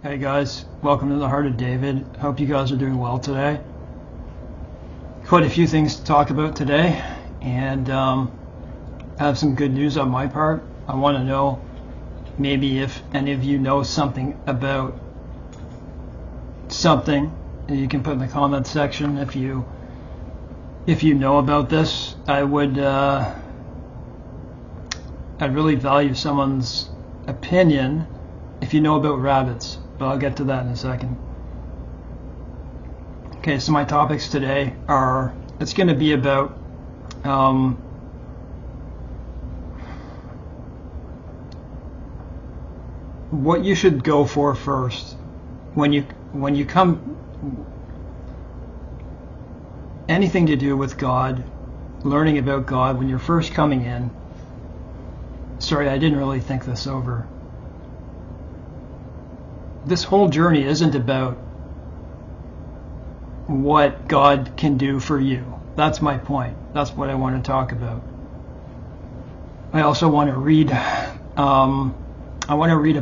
Hey guys, welcome to the Heart of David. Hope you guys are doing well today. Quite a few things to talk about today, and I have some good news on my part. I want to know maybe if any of you know something about something. You can put in the comment section if you know about this. I'd really value someone's opinion if you know about rabbits, but I'll get to that in a second. Okay, so my topics today are, it's going to be about what you should go for first when you come, anything to do with God, learning about God when you're first coming in. Sorry, I didn't really think this over. This whole journey isn't about what God can do for you. That's my point. That's what I want to talk about. I also want to read a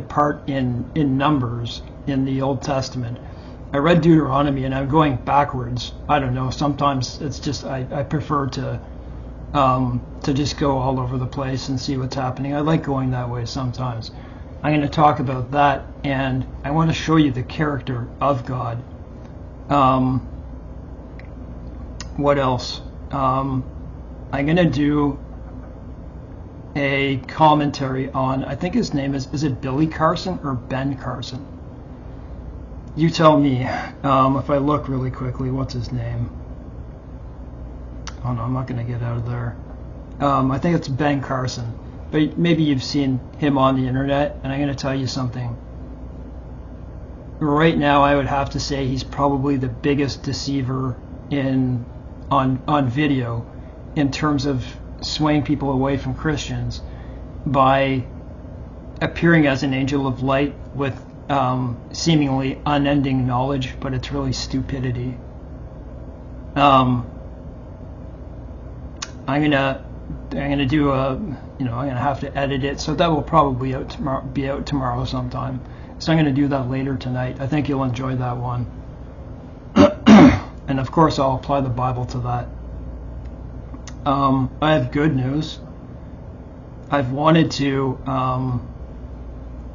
part in Numbers in the Old Testament. I read Deuteronomy and I'm going backwards. I don't know, sometimes it's just I prefer to just go all over the place and see what's happening. I like going that way sometimes. I'm going to talk about that, and I want to show you the character of God. What else? I'm going to do a commentary on, I think his name is it Billy Carson or Ben Carson? You tell me. If I look really quickly, what's his name? Oh no, I'm not going to get out of there. I think it's Ben Carson. But maybe you've seen him on the internet, and I'm going to tell you something. Right now, I would have to say he's probably the biggest deceiver on video in terms of swaying people away from Christians by appearing as an angel of light with seemingly unending knowledge, but it's really stupidity. I'm gonna do I'm gonna have to edit it, so that will probably be out tomorrow sometime. So I'm gonna do that later tonight. I think you'll enjoy that one. And of course, I'll apply the Bible to that. I have good news. I've wanted to.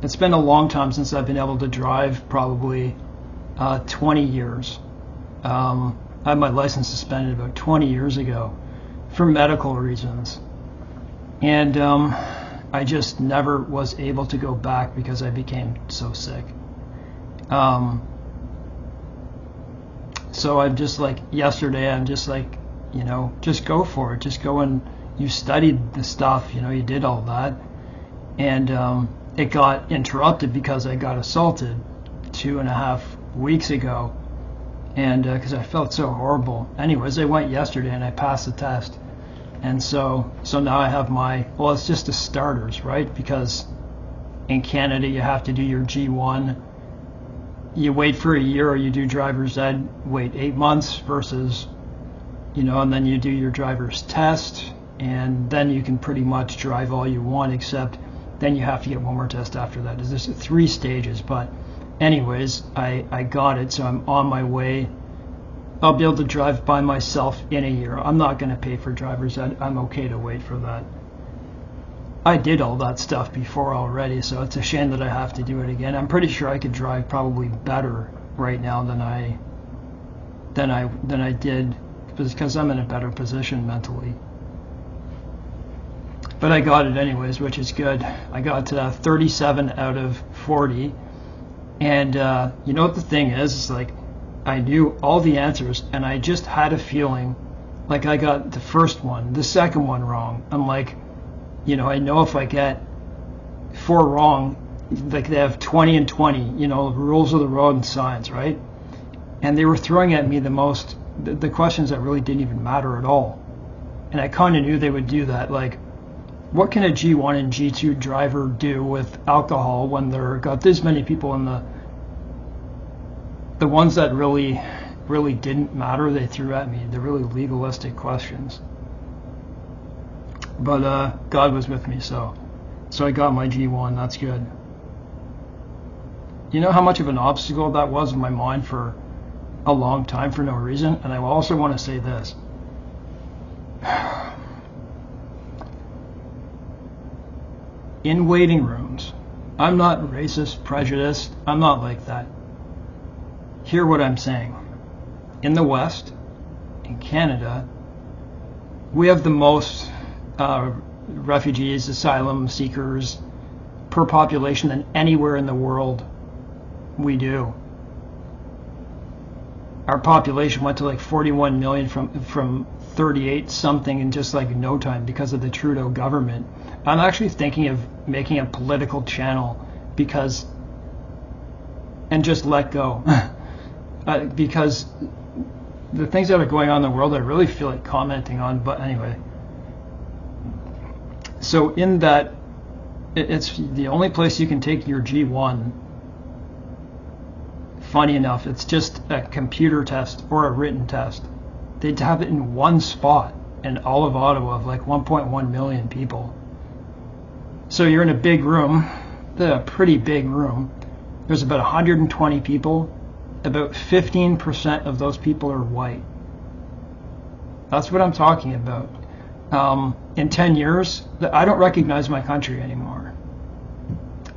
It's been a long time since I've been able to drive, probably 20 years. I had my license suspended about 20 years ago for medical reasons. And I just never was able to go back because I became so sick. So I'm just like, yesterday, I'm just like, just go for it. Just go, and you studied the stuff, you did all that. And it got interrupted because I got assaulted 2.5 weeks ago. And because I felt so horrible. Anyways, I went yesterday and I passed the test. And so now I have well, it's just the starters, right? Because in Canada, you have to do your G1. You wait for a year, or you do driver's ed, wait 8 months versus, and then you do your driver's test, and then you can pretty much drive all you want, except then you have to get one more test after that. There's 3 stages, but anyways, I got it, so I'm on my way. I'll be able to drive by myself in a year. I'm not going to pay for driver's ed. I'm okay to wait for that. I did all that stuff before already, so it's a shame that I have to do it again. I'm pretty sure I could drive probably better right now than I did, because I'm in a better position mentally. But I got it anyways, which is good. I got 37 out of 40, and you know what the thing is? It's like, I knew all the answers, and I just had a feeling like I got the first one, the second one wrong. I'm like, I know if I get 4 wrong, like they have 20 and 20, rules of the road and science, right? And they were throwing at me the questions that really didn't even matter at all. And I kind of knew they would do that. Like, what can a G1 and G2 driver do with alcohol when they're got this many people in the ones that really didn't matter, they threw at me, the really legalistic questions. But God was with me, so I got my G1. That's good. You know how much of an obstacle that was in my mind for a long time for no reason? And I also want to say this. In waiting rooms, I'm not racist, prejudiced, I'm not like that. Hear what I'm saying. In the West, in Canada, we have the most refugees, asylum seekers per population than anywhere in the world. We do. Our population went to like 41 million from 38 something in just like no time because of the Trudeau government. I'm actually thinking of making a political channel and just let go. Because the things that are going on in the world, I really feel like commenting on. But anyway, so in that, it's the only place you can take your G1. Funny enough, it's just a computer test or a written test. They'd have it in one spot in all of Ottawa of like 1.1 million people. So you're in a big room, a pretty big room. There's about 120 people. About 15% of those people are white. That's what I'm talking about. In 10 years, I don't recognize my country anymore.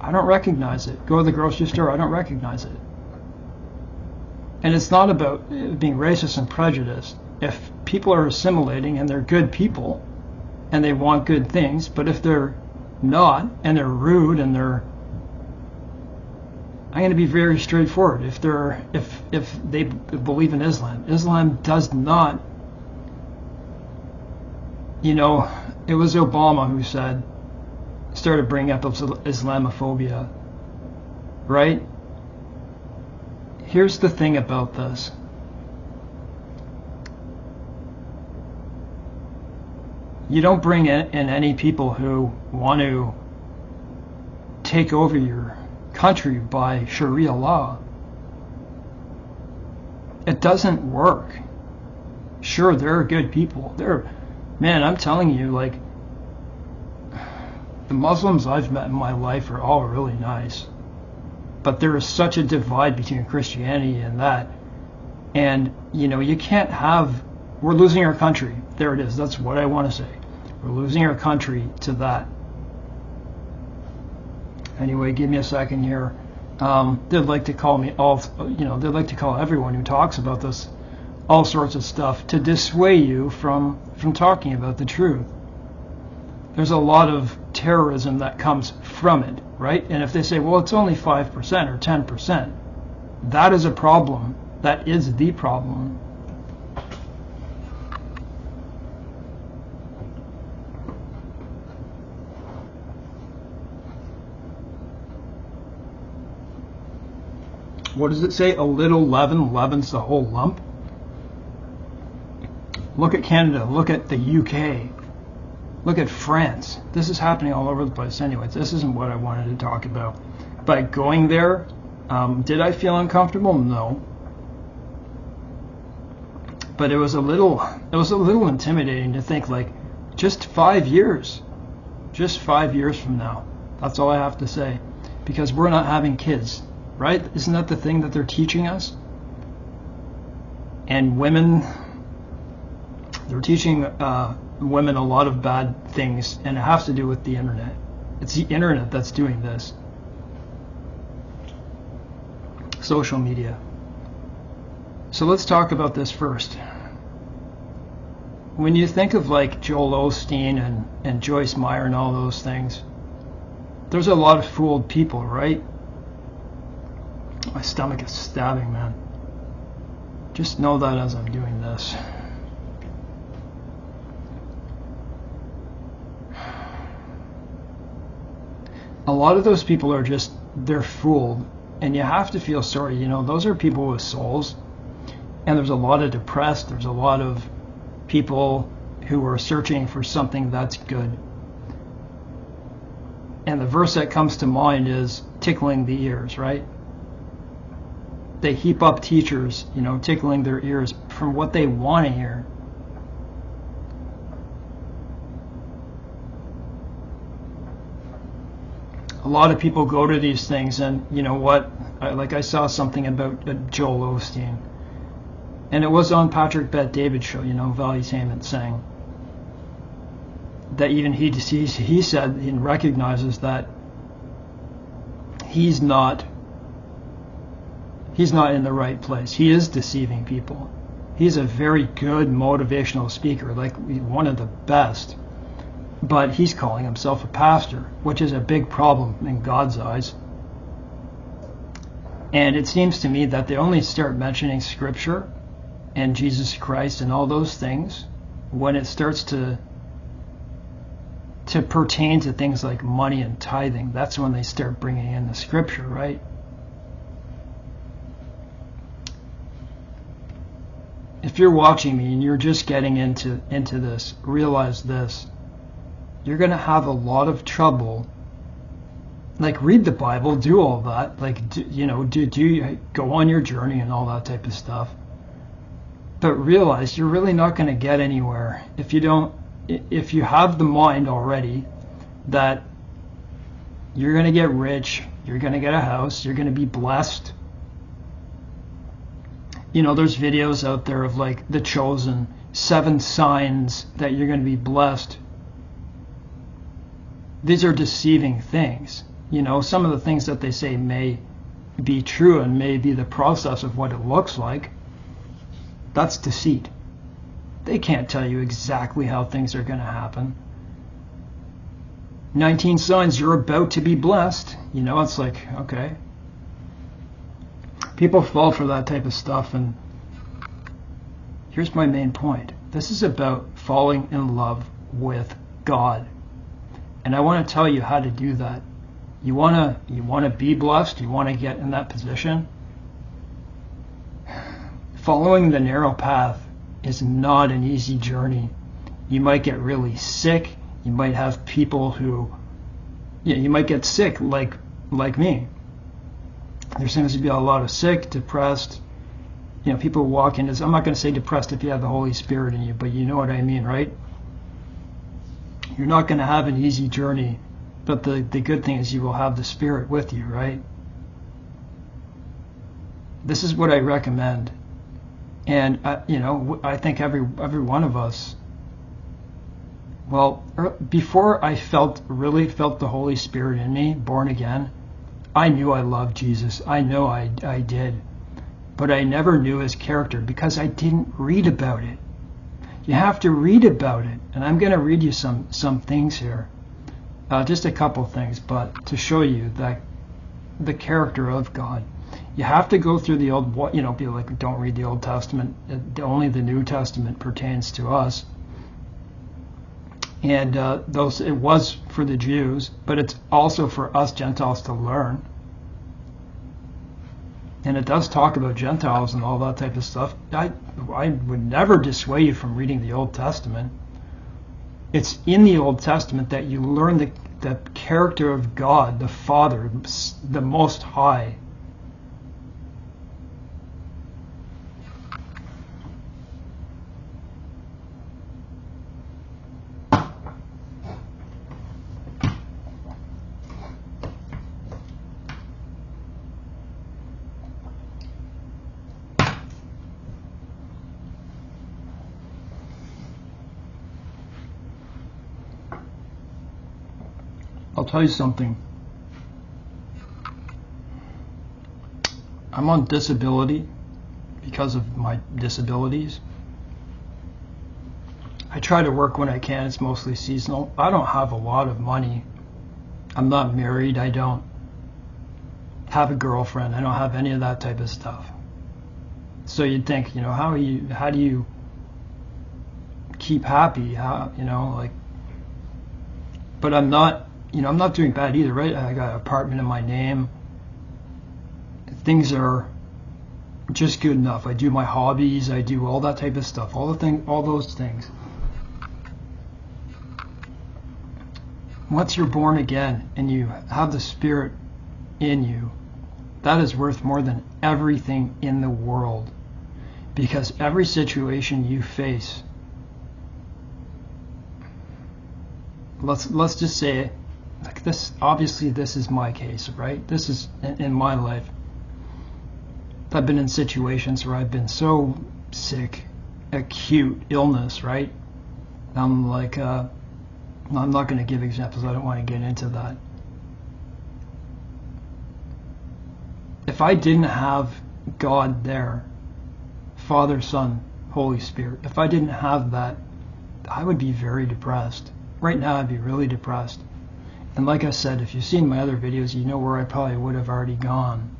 I don't recognize it. Go to the grocery store, I don't recognize it. And it's not about being racist and prejudiced. If people are assimilating and they're good people and they want good things, but if they're not and they're rude and I'm going to be very straightforward. If they believe in Islam does not, it was Obama who started bringing up Islamophobia, right? Here's the thing about this. You don't bring in any people who want to take over your country by Sharia law. It doesn't work. Sure, there are good people. Man, I'm telling you, like, the Muslims I've met in my life are all really nice. But there is such a divide between Christianity and that. And, you can't we're losing our country. There it is. That's what I want to say. We're losing our country to that. Anyway, give me a second here. They'd like to call me they'd like to call everyone who talks about this all sorts of stuff to dissuade you from talking about the truth. There's a lot of terrorism that comes from it, right? And if they say, well, it's only 5% or 10%, that is a problem. That is the problem. What does it say? A little leaven leavens the whole lump. Look at Canada. Look at the UK. Look at France. This is happening all over the place. Anyways, this isn't what I wanted to talk about. By going there, did I feel uncomfortable? No. But it was a little intimidating to think, like, just 5 years. Just 5 years from now. That's all I have to say. Because we're not having kids. Right? Isn't that the thing that they're teaching us? And women, they're teaching women a lot of bad things, and it has to do with the internet. It's the internet that's doing this. Social media. So let's talk about this first. When you think of like Joel Osteen and Joyce Meyer and all those things, there's a lot of fooled people, right? My stomach is stabbing, man. Just know that as I'm doing this. A lot of those people they're fooled, and you have to feel sorry. Those are people with souls, and there's a lot of depressed, there's a lot of people who are searching for something that's good. And the verse that comes to mind is tickling the ears, right? They heap up teachers, tickling their ears from what they want to hear. A lot of people go to these things, and you know what? I saw something about Joel Osteen, and it was on Patrick Bet David's show, Valuetainment, saying that even he said he recognizes that he's not in the right place. He is deceiving people. He's a very good motivational speaker, like one of the best. But he's calling himself a pastor, which is a big problem in God's eyes. And it seems to me that they only start mentioning Scripture and Jesus Christ and all those things when it starts to pertain to things like money and tithing. That's when they start bringing in the Scripture, right? If you're watching me and you're just getting into this, realize this. You're going to have a lot of trouble. Like, read the Bible, do all that. Like, do go on your journey and all that type of stuff. But realize you're really not going to get anywhere if you have the mind already that you're going to get rich, you're going to get a house, you're going to be blessed. There's videos out there of like The Chosen, 7 signs that you're going to be blessed. These are deceiving things. Some of the things that they say may be true and may be the process of what it looks like. That's deceit. They can't tell you exactly how things are going to happen. 19 signs you're about to be blessed. It's like, okay. People fall for that type of stuff, and here's my main point. This is about falling in love with God. And I want to tell you how to do that. You want to be blessed, you want to get in that position. Following the narrow path is not an easy journey. You might get really sick. You might have people who, you might get sick like me. There seems to be a lot of sick, depressed, people walk into, I'm not going to say depressed if you have the Holy Spirit in you, but you know what I mean, right? You're not going to have an easy journey, but the good thing is you will have the Spirit with you, right? This is what I recommend. And, I think every one of us, before I really felt the Holy Spirit in me, born again, I knew I loved Jesus. I know I did. But I never knew his character because I didn't read about it. You have to read about it. And I'm going to read you some things here. Just a couple things, but to show you that the character of God. You have to go through the Old, be like, don't read the Old Testament. Only the New Testament pertains to us. And it was for the Jews, but it's also for us Gentiles to learn. And it does talk about Gentiles and all that type of stuff. I would never dissuade you from reading the Old Testament. It's in the Old Testament that you learn the character of God, the Father, the Most High. I'll tell you something. I'm on disability because of my disabilities. I try to work when I can. It's mostly seasonal. I don't have a lot of money. I'm not married. I don't have a girlfriend. I don't have any of that type of stuff. So you'd think, how do you keep happy? But I'm not. I'm not doing bad either, right? I got an apartment in my name. Things are just good enough. I do my hobbies. I do all that type of stuff. All those things. Once you're born again and you have the Spirit in you, that is worth more than everything in the world. Because every situation you face, let's just say like this, obviously this is my case, right? This is in my life. I've been in situations where I've been so sick, acute illness, right? I'm like, I'm not going to give examples. I don't want to get into that. If I didn't have God there, Father, Son, Holy Spirit, if I didn't have that, I would be very depressed. Right now, I'd be really depressed. And like I said, if you've seen my other videos, you know where I probably would have already gone.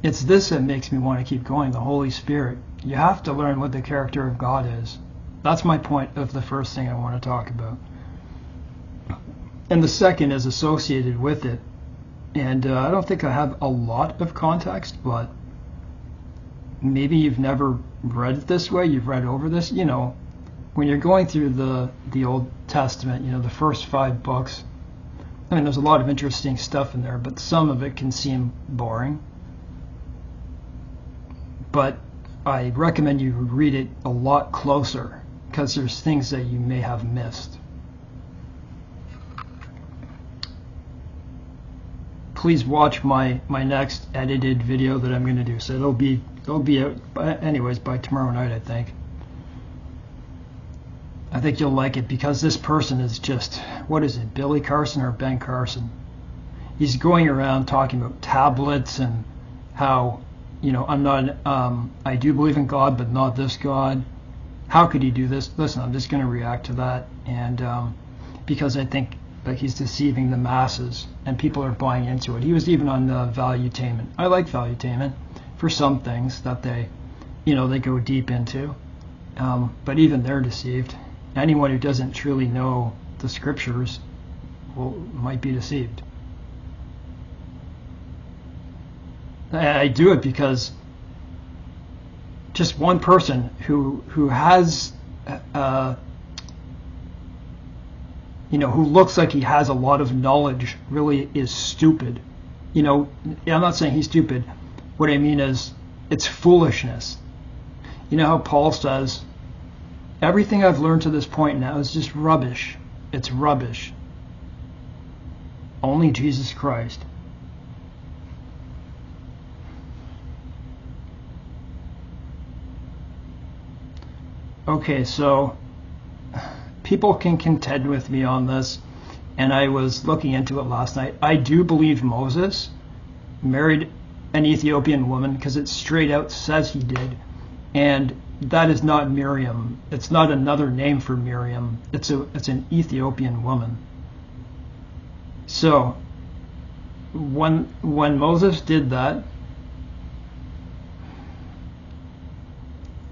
It's this that makes me want to keep going, the Holy Spirit. You have to learn what the character of God is. That's my point of the first thing I want to talk about. And the second is associated with it. And I don't think I have a lot of context, but maybe you've never read it this way, you've read over this. You know, when you're going through the Old Testament, you know, the first 5 books, I mean, there's a lot of interesting stuff in there, but some of it can seem boring. But I recommend you read it a lot closer, because there's things that you may have missed. Please watch my next edited video that I'm going to do. So it'll be out anyways by tomorrow night, I think. I think you'll like it, because this person is just, what is it, Billy Carson or Ben Carson? He's going around talking about tablets and how, you know, I do believe in God, but not this God. How could he do this? Listen, I'm just going to react to that, and because I think like he's deceiving the masses, and people are buying into it. He was even on Valuetainment. I like Valuetainment for some things that they go deep into, but even they're deceived. Anyone who doesn't truly know the scriptures might be deceived. I do it because just one person who has who looks like he has a lot of knowledge really is stupid. I'm not saying he's stupid. What I mean is it's foolishness. You know how Paul says, everything I've learned to this point now is just rubbish. It's rubbish. Only Jesus Christ. Okay, so people can contend with me on this, and I was looking into it last night. I do believe Moses married an Ethiopian woman, because it straight out says he did, and that is not Miriam. It's not another name for Miriam. It's an Ethiopian woman. So when Moses did that,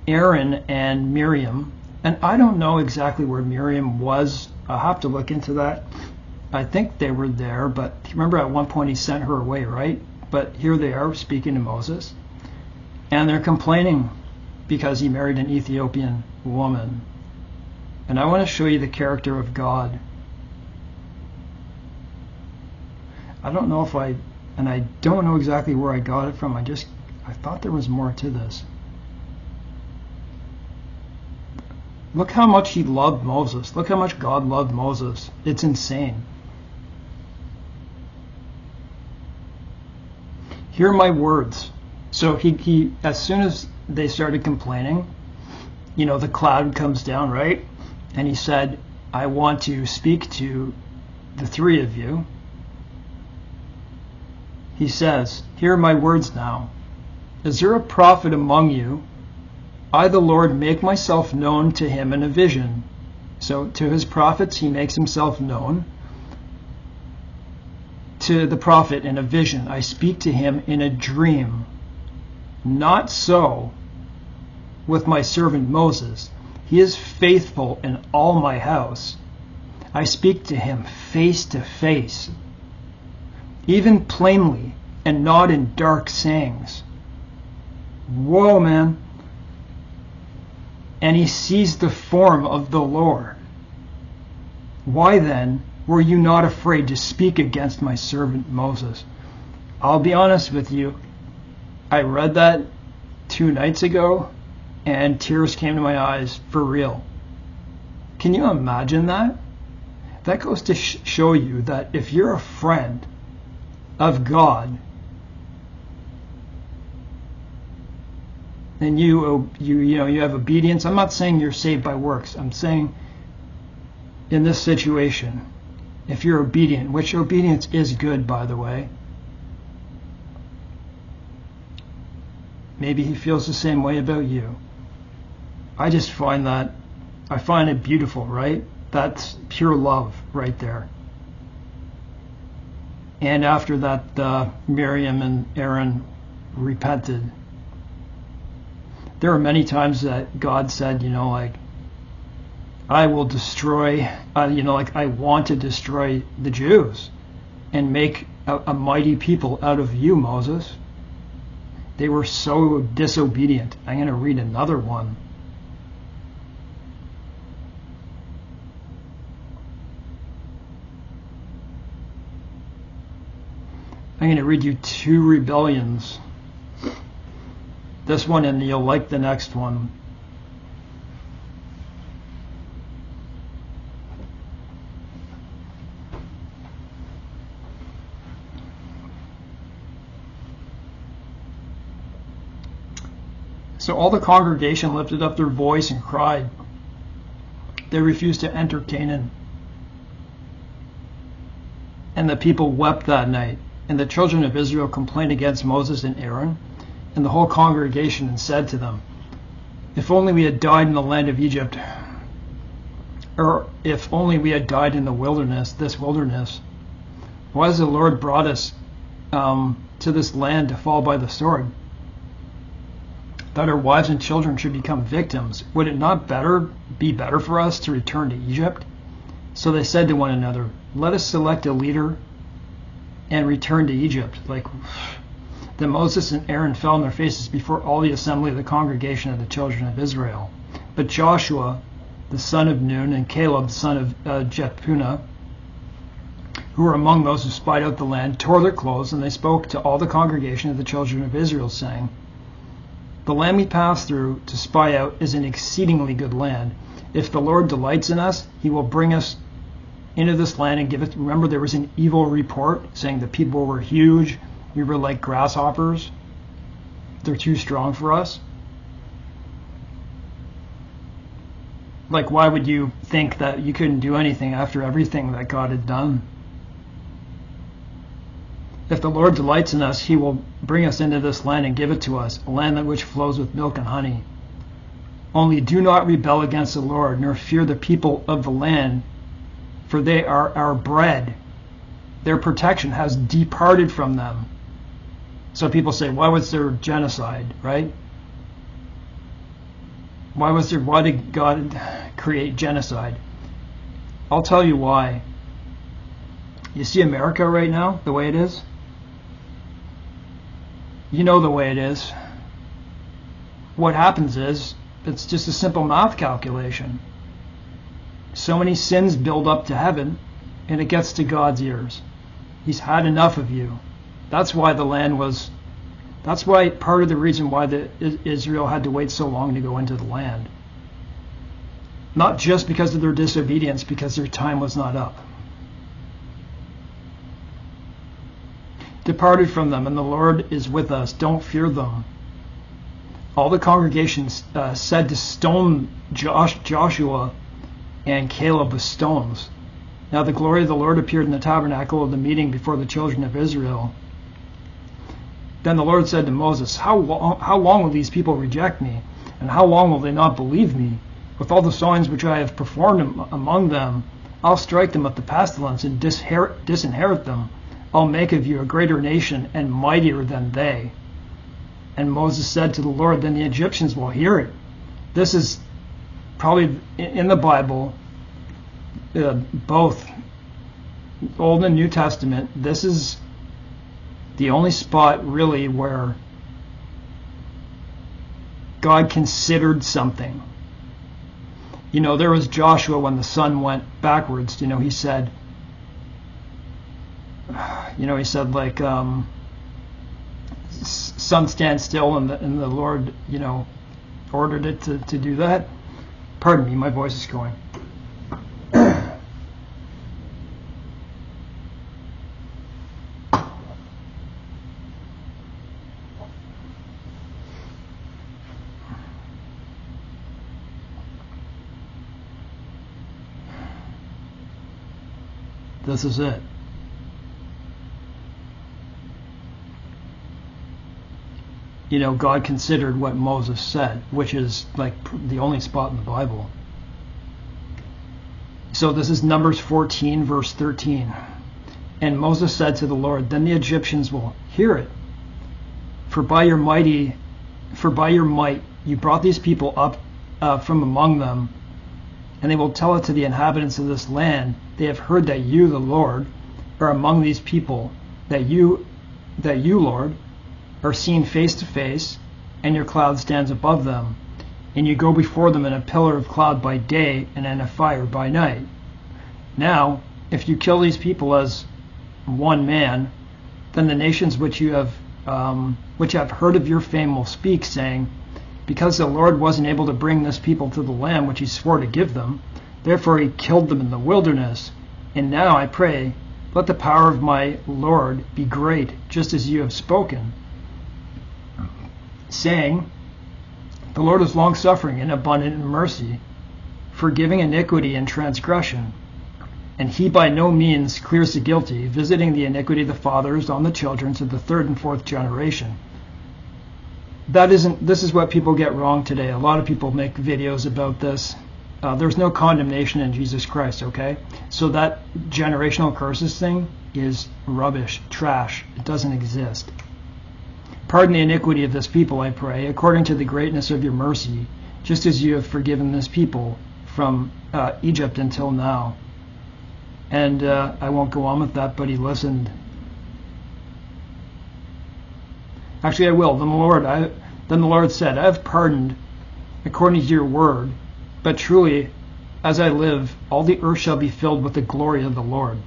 Aaron and Miriam, and I don't know exactly where Miriam was. I'll have to look into that. I think they were there, but remember at one point he sent her away, right? But here they are speaking to Moses, and they're complaining because he married an Ethiopian woman. And I want to show you the character of God. I don't know if I don't know exactly where I got it from. I thought there was more to this. Look how much he loved Moses. Look how much God loved Moses. It's insane. Hear my words. So he as soon as they started complaining, the cloud comes down, right? And he said, I want to speak to the 3 of you. He says, hear my words now. Is there a prophet among you? I, the Lord, make myself known to him in a vision. So to his prophets, he makes himself known. To the prophet in a vision, I speak to him in a dream. Not so with my servant Moses. He is faithful in all my house. I speak to him face to face, even plainly, and not in dark sayings. Whoa, man. And he sees the form of the Lord. Why then were you not afraid to speak against my servant Moses? I'll be honest with you. I read that 2 nights ago, and tears came to my eyes for real. Can you imagine that? That goes to show you that if you're a friend of God, and you have obedience. I'm not saying you're saved by works. I'm saying in this situation, if you're obedient, which obedience is good, by the way. Maybe he feels the same way about you. I find it beautiful, right? That's pure love right there. And after that, Miriam and Aaron repented. There are many times that God said, I will destroy, I want to destroy the Jews and make a mighty people out of you, Moses. They were so disobedient. I'm going to read another one. I'm going to read you 2 rebellions. This one, and you'll like the next one. So all the congregation lifted up their voice and cried. They refused to enter Canaan. And the people wept that night. And the children of Israel complained against Moses and Aaron and the whole congregation, and said to them, if only we had died in the land of Egypt, or if only we had died in the wilderness, this wilderness. Why has the Lord brought us to this land to fall by the sword, that our wives and children should become victims? Would it not be better for us to return to Egypt? So they said to one another, let us select a leader and return to Egypt. Then Moses and Aaron fell on their faces before all the assembly of the congregation of the children of Israel. But Joshua, the son of Nun, and Caleb, the son of Jephunneh, who were among those who spied out the land, tore their clothes, and they spoke to all the congregation of the children of Israel, saying, the land we passed through to spy out is an exceedingly good land. If the Lord delights in us, he will bring us into this land and give it. Remember, there was an evil report saying the people were huge. We were like grasshoppers. They're too strong for us. Why would you think that you couldn't do anything after everything that God had done? If the Lord delights in us, he will bring us into this land and give it to us, a land that which flows with milk and honey. Only do not rebel against the Lord, nor fear the people of the land, for they are our bread. Their protection has departed from them. So people say, why was there genocide, right? Why did God create genocide? I'll tell you why. You see America right now, the way it is? You know the way it is. What happens is, it's just a simple math calculation. So many sins build up to heaven, and it gets to God's ears. He's had enough of you. That's why that's why part of the reason why Israel had to wait so long to go into the land. Not just because of their disobedience, because their time was not up. Departed from them, and the Lord is with us. Don't fear them. All the congregation said to stone Joshua and Caleb with stones. Now the glory of the Lord appeared in the tabernacle of the meeting before the children of Israel. Then the Lord said to Moses, how long will these people reject me? And how long will they not believe me? With all the signs which I have performed among them, I'll strike them with the pestilence and disinherit them. I'll make of you a greater nation and mightier than they. And Moses said to the Lord, then the Egyptians will hear it. This is probably in the Bible, both Old and New Testament. This is the only spot really where God considered something. There was Joshua when the sun went backwards. He said, sun stand still, and the Lord, ordered it to do that. Pardon me, my voice is going. This is it. You know, God considered what Moses said, which is like the only spot in the Bible. So this is Numbers 14, verse 13. And Moses said to the Lord, then the Egyptians will hear it. For by your might you brought these people up from among them, and they will tell it to the inhabitants of this land. They have heard that you, the Lord, are among these people, that you, Lord, are seen face to face, and your cloud stands above them, and you go before them in a pillar of cloud by day and in a fire by night. Now, if you kill these people as one man, then the nations which have heard of your fame will speak, saying, because the Lord wasn't able to bring this people to the land which he swore to give them, therefore he killed them in the wilderness. And now I pray, let the power of my Lord be great, just as you have spoken, saying, the Lord is long-suffering and abundant in mercy, forgiving iniquity and transgression. And he by no means clears the guilty, visiting the iniquity of the fathers on the children to the third and fourth generation. This is what people get wrong today. A lot of people make videos about this. There's no condemnation in Jesus Christ, okay? So that generational curses thing is rubbish, trash. It doesn't exist. Pardon the iniquity of this people, I pray, according to the greatness of your mercy, just as you have forgiven this people from Egypt until now. And I won't go on with that, but he listened. Actually, I will. Then the Lord said, I have pardoned according to your word, but truly, as I live, all the earth shall be filled with the glory of the Lord.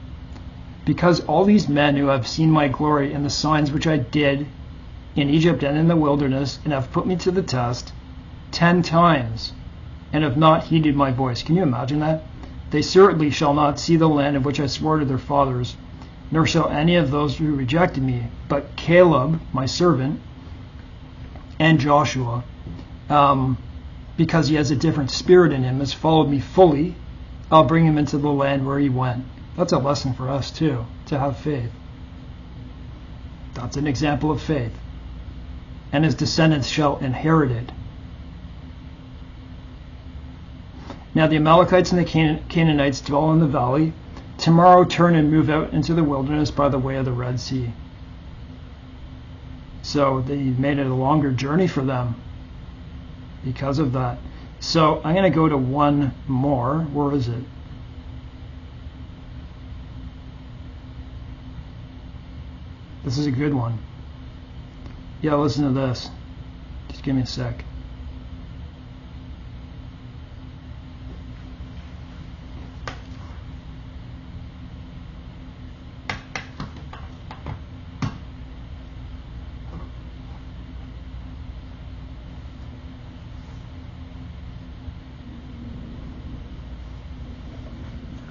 Because all these men who have seen my glory and the signs which I did in Egypt and in the wilderness, and have put me to the test 10 times, and have not heeded my voice. Can you imagine that? They certainly shall not see the land of which I swore to their fathers, nor shall any of those who rejected me, but Caleb, my servant, and Joshua, because he has a different spirit in him, has followed me fully, I'll bring him into the land where he went. That's a lesson for us too, to have faith. That's an example of faith. And his descendants shall inherit it. Now the Amalekites and the Canaanites dwell in the valley. Tomorrow turn and move out into the wilderness by the way of the Red Sea. So they made it a longer journey for them because of that. So I'm going to go to one more. Where is it? This is a good one. Yeah, listen to this. Just give me a sec.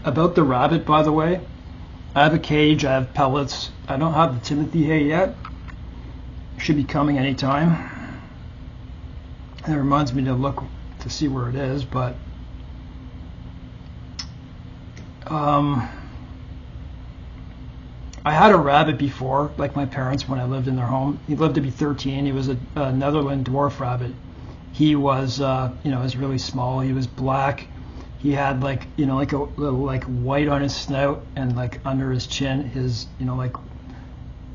About the rabbit, by the way, I have a cage, I have pellets. I don't have the Timothy hay yet. Should be coming anytime. It reminds me to look to see where it is, but I had a rabbit before, like my parents when I lived in their home. He lived to be 13. He was a Netherland dwarf rabbit. He was, he was really small. He was black. He had like a little like white on his snout and like under his chin, his like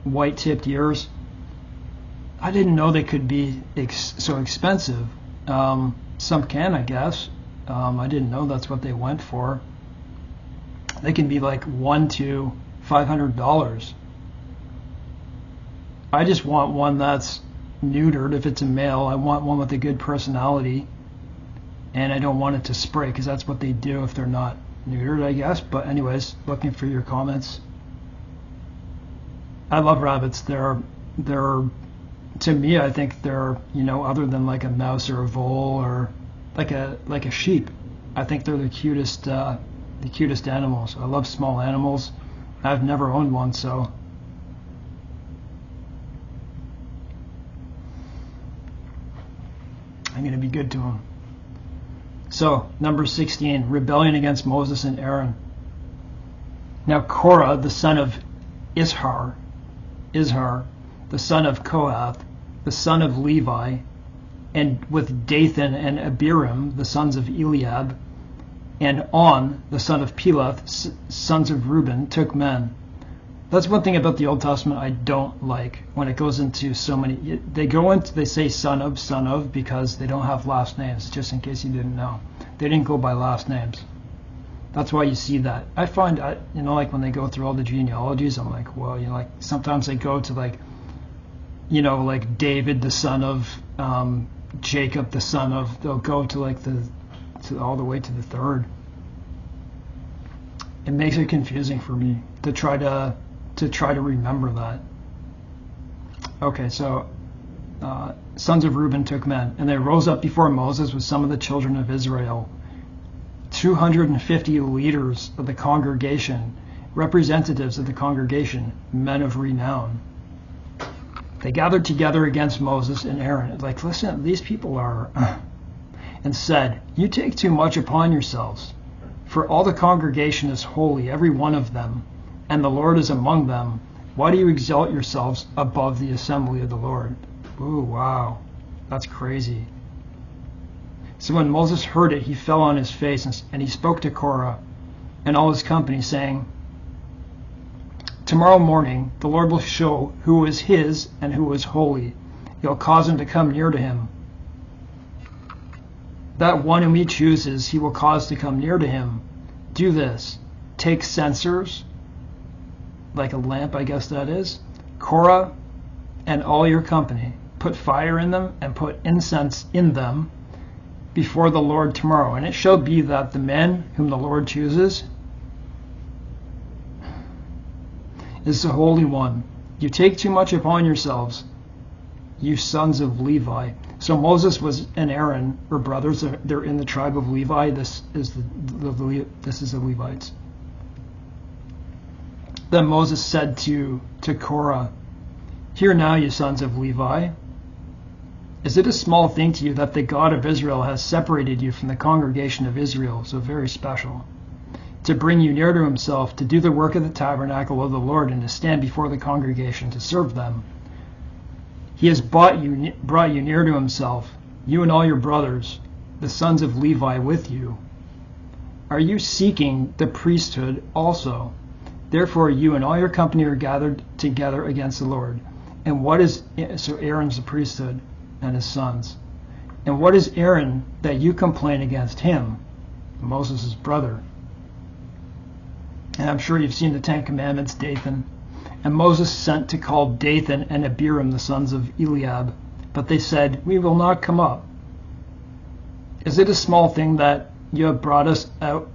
white tipped ears. I didn't know they could be so expensive. Some can, I guess. I didn't know that's what they went for. They can be like $100 to $500. I just want one that's neutered. If it's a male, I want one with a good personality. And I don't want it to spray, because that's what they do if they're not neutered, I guess. But anyways, looking for your comments. I love rabbits. They're to me, I think they're, other than like a mouse or a vole or like a sheep, I think they're the cutest animals. I love small animals. I've never owned one, so I'm going to be good to them. So, number 16, rebellion against Moses and Aaron. Now Korah, the son of Ishar, the son of Kohath, the son of Levi, and with Dathan and Abiram, the sons of Eliab, and On, the son of Peleth, sons of Reuben, took men. That's one thing about the Old Testament I don't like, when it goes into so many. They say son of, because they don't have last names, just in case you didn't know. They didn't go by last names. That's why you see that. I find, like when they go through all the genealogies, I'm like, well, like sometimes they go to like David, the son of Jacob, the son of, they'll go to like all the way to the third. It makes it confusing for me to try to remember that. Okay, so sons of Reuben took men, and they rose up before Moses with some of the children of Israel, 250 leaders of the congregation, representatives of the congregation, men of renown. They gathered together against Moses and Aaron. It's like, listen, these people are, and said, you take too much upon yourselves, for all the congregation is holy, every one of them, and the Lord is among them. Why do you exalt yourselves above the assembly of the Lord? Ooh, wow, that's crazy. So when Moses heard it, he fell on his face, and he spoke to Korah and all his company, saying, tomorrow morning the Lord will show who is his and who is holy. He'll cause him to come near to him. That one whom he chooses, he will cause to come near to him. Do this. Take censers, like a lamp, I guess that is, Korah and all your company. Put fire in them and put incense in them before the Lord tomorrow. And it shall be that the men whom the Lord chooses is the Holy One. You take too much upon yourselves, you sons of Levi. So Moses and Aaron were brothers. They're in the tribe of Levi. This is the Levites. Then Moses said to Korah, hear now, you sons of Levi. Is it a small thing to you that the God of Israel has separated you from the congregation of Israel, so very special, to bring you near to himself, to do the work of the tabernacle of the Lord, and to stand before the congregation to serve them? He has brought you near to himself, you and all your brothers, the sons of Levi with you. Are you seeking the priesthood also? Therefore you and all your company are gathered together against the Lord. And what is, so Aaron's the priesthood and his sons. And what is Aaron that you complain against him? Moses' brother. And I'm sure you've seen the Ten Commandments, Dathan. And Moses sent to call Dathan and Abiram, the sons of Eliab. But they said, we will not come up. Is it a small thing that you have brought us out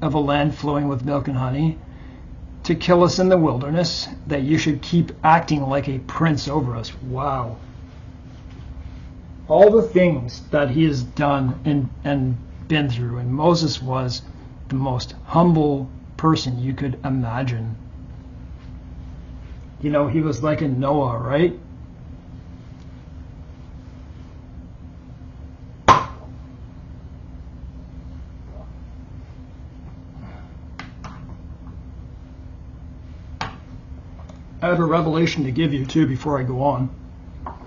of a land flowing with milk and honey, to kill us in the wilderness, that you should keep acting like a prince over us? Wow. All the things that he has done and been through. And Moses was the most humble person you could imagine. He was like a Noah, right? I have a revelation to give you too before I go on,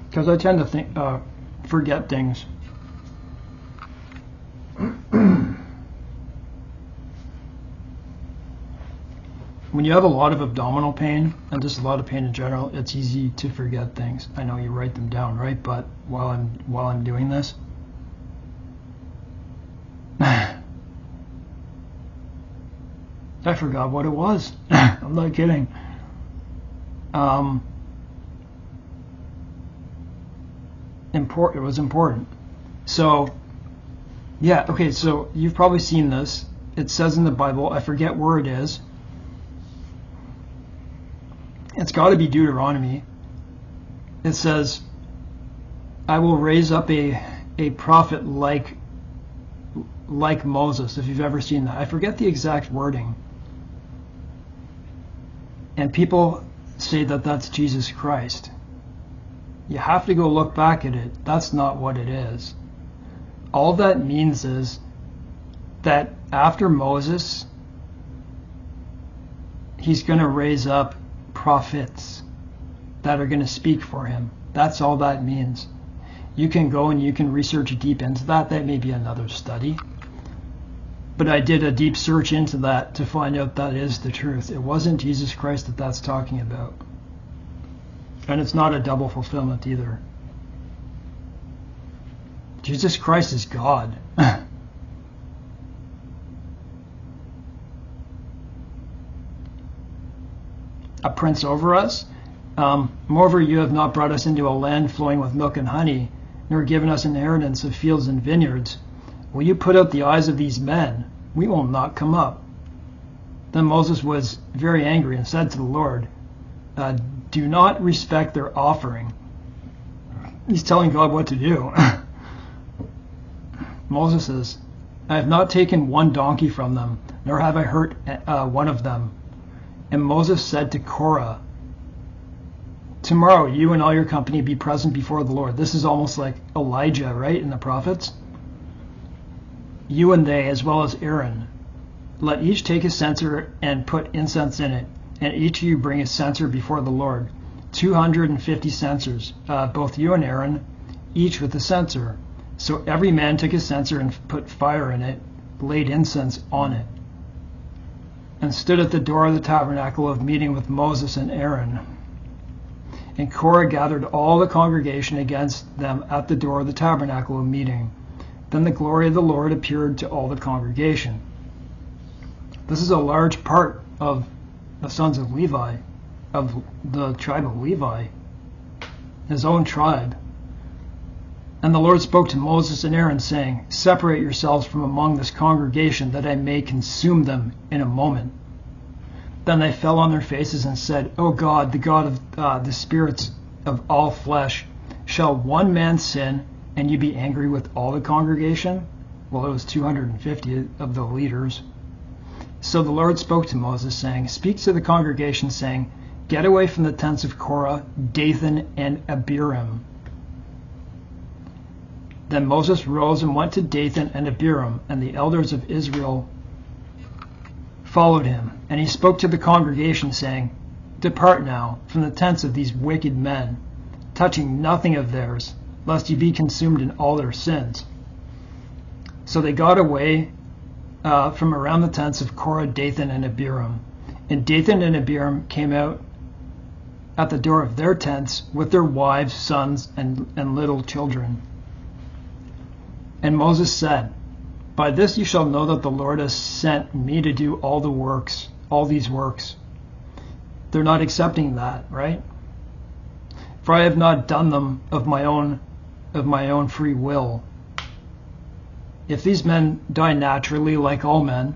because I tend to forget things. When you have a lot of abdominal pain and just a lot of pain in general, it's easy to forget things. I know you write them down, right? But while I'm doing this, I forgot what it was. I'm not kidding. It was important. So, yeah, okay, so you've probably seen this. It says in the Bible, I forget where it is. It's got to be Deuteronomy. It says, I will raise up a prophet like Moses, if you've ever seen that. I forget the exact wording. And people say that that's Jesus Christ. You have to go look back at it. That's not what it is. All that means is that after Moses, he's going to raise up prophets that are going to speak for him. That's all that means. You can go and you can research deep into that. That may be another study. But I did a deep search into that to find out that is the truth. It wasn't Jesus Christ that that's talking about. And it's not a double fulfillment either. Jesus Christ is God. A prince over us? Moreover, you have not brought us into a land flowing with milk and honey, nor given us inheritance of fields and vineyards. Will you put out the eyes of these men? We will not come up. Then Moses was very angry and said to the Lord, do not respect their offering. He's telling God what to do. Moses says, I have not taken one donkey from them, nor have I hurt one of them. And Moses said to Korah, tomorrow you and all your company be present before the Lord. This is almost like Elijah, right, in the prophets? You and they, as well as Aaron, let each take a censer and put incense in it, and each of you bring a censer before the Lord. 250 censers, both you and Aaron, each with a censer. So every man took a censer and put fire in it, laid incense on it, and stood at the door of the tabernacle of meeting with Moses and Aaron. And Korah gathered all the congregation against them at the door of the tabernacle of meeting. Then the glory of the Lord appeared to all the congregation. This is a large part of the sons of Levi, of the tribe of Levi, his own tribe. And the Lord spoke to Moses and Aaron, saying, separate yourselves from among this congregation, that I may consume them in a moment. Then they fell on their faces and said, O God, the God of the spirits of all flesh, shall one man sin, and you be angry with all the congregation? Well, it was 250 of the leaders. So the Lord spoke to Moses, saying, speak to the congregation, saying, get away from the tents of Korah, Dathan, and Abiram. Then Moses rose and went to Dathan and Abiram, and the elders of Israel followed him. And he spoke to the congregation, saying, depart now from the tents of these wicked men, touching nothing of theirs, lest ye be consumed in all their sins. So they got away from around the tents of Korah, Dathan, and Abiram. And Dathan and Abiram came out at the door of their tents with their wives, sons, and little children. And Moses said, by this you shall know that the Lord has sent me to do all these works. They're not accepting that, right? For I have not done them of my own free will. If these men die naturally like all men,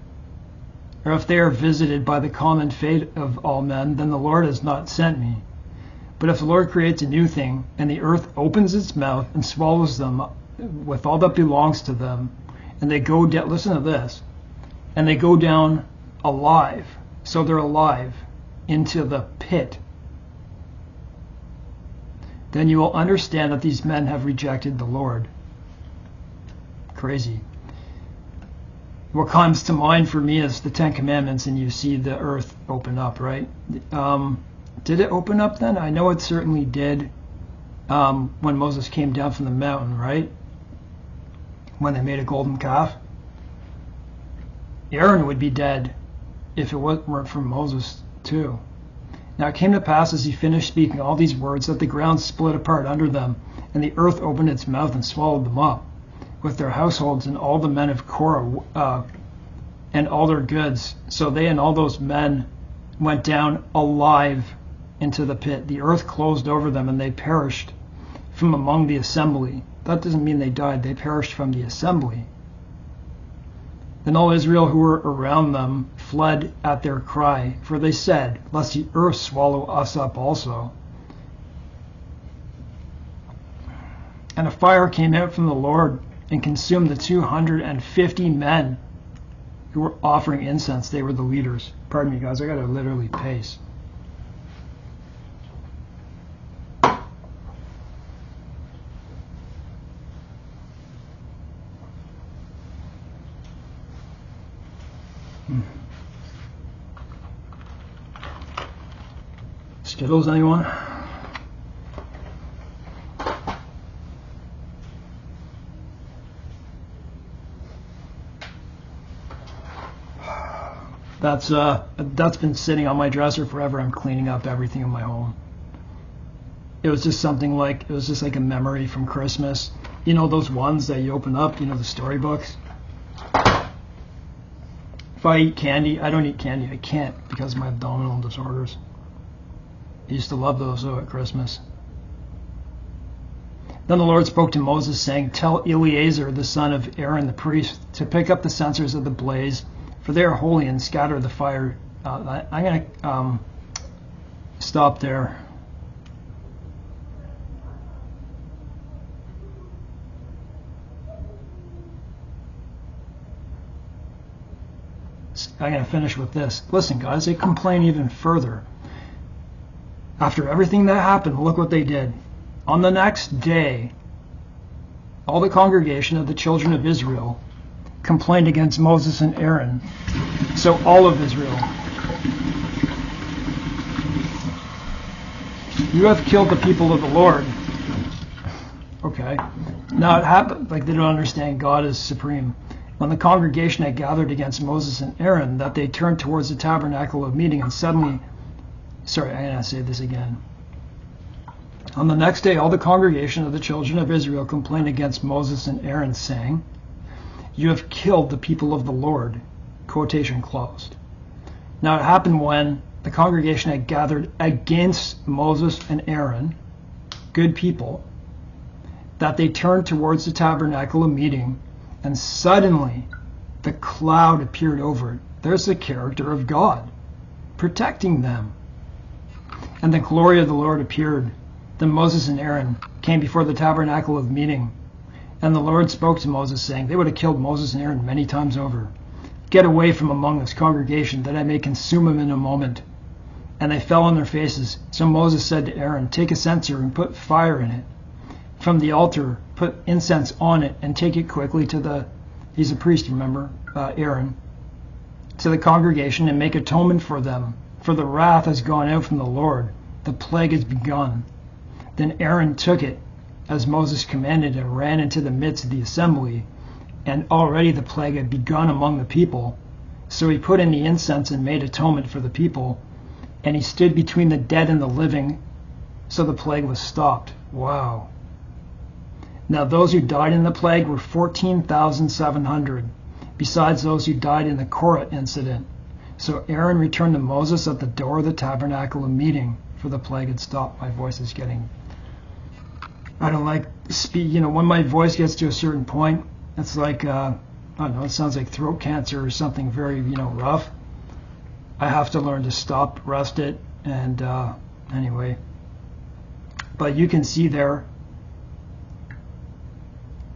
or if they are visited by the common fate of all men, then the Lord has not sent me. But if the Lord creates a new thing, and the earth opens its mouth and swallows them with all that belongs to them, and they go down, listen to this, and they go down alive, so they're alive, into the pit, then you will understand that these men have rejected the Lord. Crazy. What comes to mind for me is the Ten Commandments, and you see the earth open up, right? Did it open up then? I know it certainly did when Moses came down from the mountain, right? When they made a golden calf. Aaron would be dead if it weren't for Moses too. Now it came to pass as he finished speaking all these words that the ground split apart under them, and the earth opened its mouth and swallowed them up, with their households and all the men of Korah and all their goods. So they and all those men went down alive into the pit. The earth closed over them, and they perished from among the assembly. That doesn't mean they died. They perished from the assembly. Then all Israel who were around them fled at their cry, for they said, lest the earth swallow us up also. And a fire came out from the Lord and consumed the 250 men who were offering incense. They were the leaders. Pardon me, guys. I got to literally pace. Skittles, anyone? That's been sitting on my dresser forever. I'm cleaning up everything in my home. It was just like a memory from Christmas. You know those ones that you open up, you know, the storybooks? If I eat candy, I don't eat candy. I can't because of my abdominal disorders. I used to love those though at Christmas. Then the Lord spoke to Moses, saying, "Tell Eleazar, the son of Aaron the priest, to pick up the censers of the blaze, for they are holy, and scatter the fire." I'm going to stop there. I'm going to finish with this. Listen, guys, they complain even further. After everything that happened, look what they did. On the next day, all the congregation of the children of Israel complained against Moses and Aaron. So all of Israel. You have killed the people of the Lord. Okay. Now it happened, like they don't understand God is supreme. When the congregation had gathered against Moses and Aaron, that they turned towards the tabernacle of meeting, and suddenly, I'm going to say this again. On the next day, all the congregation of the children of Israel complained against Moses and Aaron, saying, "You have killed the people of the Lord." Quotation closed. Now it happened when the congregation had gathered against Moses and Aaron, good people, that they turned towards the tabernacle of meeting, and suddenly the cloud appeared over it. There's the character of God protecting them. And the glory of the Lord appeared. Then Moses and Aaron came before the tabernacle of meeting. And the Lord spoke to Moses, saying, they would have killed Moses and Aaron many times over. "Get away from among this congregation, that I may consume them in a moment." And they fell on their faces. So Moses said to Aaron, "Take a censer and put fire in it. From the altar, put incense on it, and take it quickly to he's a priest, remember, Aaron, to the congregation, and make atonement for them. For the wrath has gone out from the Lord. The plague has begun." Then Aaron took it, as Moses commanded, and ran into the midst of the assembly. And already the plague had begun among the people. So he put in the incense and made atonement for the people. And he stood between the dead and the living, so the plague was stopped. Wow. Now those who died in the plague were 14,700, besides those who died in the Korah incident. So Aaron returned to Moses at the door of the tabernacle of meeting, for the plague had stopped. My voice is getting... I don't like speed. You know, when my voice gets to a certain point, it's like, I don't know, it sounds like throat cancer or something very, rough. I have to learn to stop, rest it, and anyway. But you can see there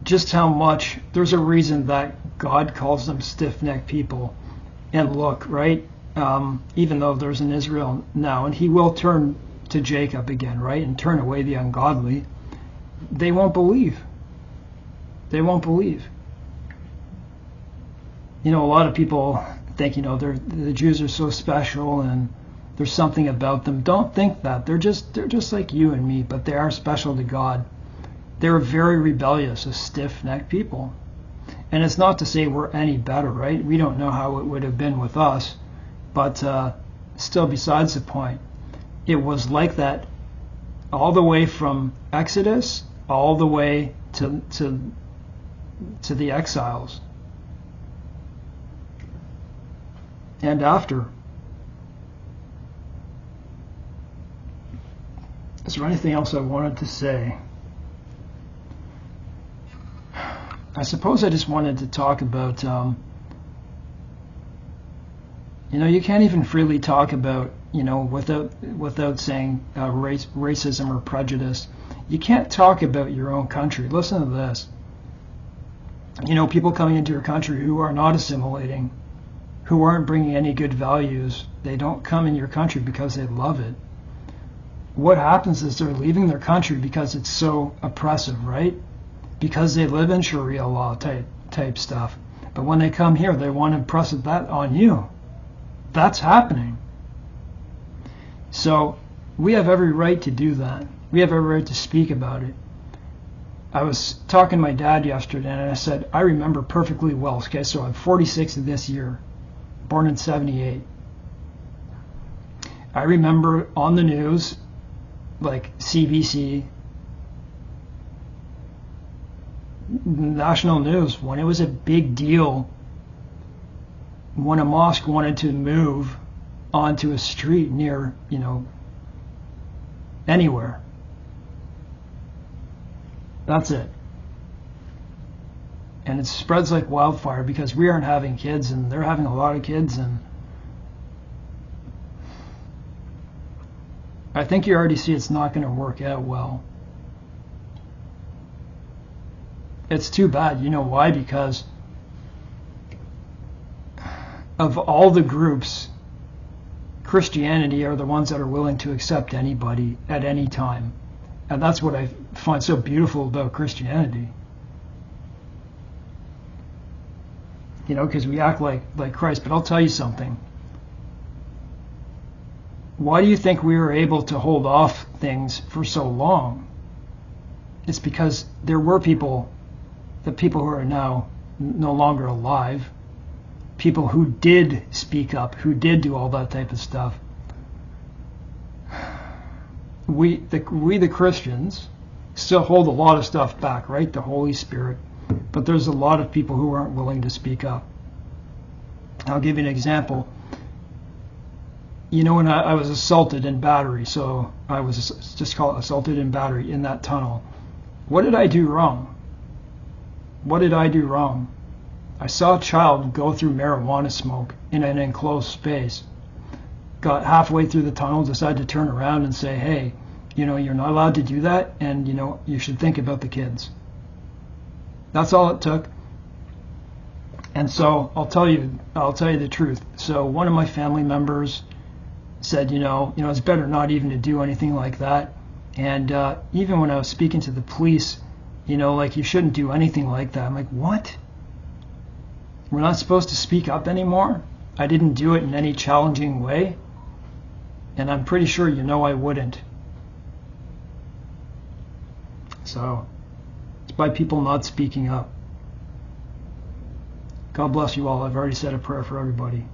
just how much, there's a reason that God calls them stiff-necked people. And look, right, even though there's an Israel now, and he will turn to Jacob again, right, and turn away the ungodly, they won't believe. They won't believe. A lot of people think, the Jews are so special and there's something about them. Don't think that. They're just like you and me, but they are special to God. They're very rebellious, a stiff-necked people. And it's not to say we're any better, right? We don't know how it would have been with us, but still besides the point. It was like that all the way from Exodus all the way to the exiles. And after. Is there anything else I wanted to say? I suppose I just wanted to talk about, you can't even freely talk about, without saying racism or prejudice. You can't talk about your own country. Listen to this. People coming into your country who are not assimilating, who aren't bringing any good values, they don't come in your country because they love it. What happens is they're leaving their country because it's so oppressive, right? Because they live in Sharia law type stuff. But when they come here, they want to impress that on you. That's happening. So We have every right to do that. We have every right to speak about it. I was talking to my dad yesterday, and I said, I remember perfectly well. Okay, so I'm 46 this year, born in 78. I remember on the news, like CBC, national news, when it was a big deal, when a mosque wanted to move onto a street near, anywhere. That's it. And it spreads like wildfire because we aren't having kids and they're having a lot of kids, and I think you already see it's not going to work out well. It's too bad. You know why? Because of all the groups, Christianity are the ones that are willing to accept anybody at any time. And that's what I find so beautiful about Christianity. Because we act like Christ. But I'll tell you something. Why do you think we were able to hold off things for so long? It's because there were people, the people who are now no longer alive, people who did speak up, who did do all that type of stuff. We the Christians still hold a lot of stuff back, right? The Holy Spirit. But there's a lot of people who aren't willing to speak up. I'll give you an example. When I was assaulted in battery, so I was just called assaulted in battery in that tunnel. What did I do wrong? What did I do wrong? I saw a child go through marijuana smoke in an enclosed space. Got halfway through the tunnel, decided to turn around and say, hey, you're not allowed to do that, and you should think about the kids. That's all it took. And so I'll tell you the truth. So one of my family members said, it's better not even to do anything like that. And even when I was speaking to the police, you shouldn't do anything like that. I'm like, what? We're not supposed to speak up anymore? I didn't do it in any challenging way. And I'm pretty sure I wouldn't. So it's by people not speaking up. God bless you all. I've already said a prayer for everybody.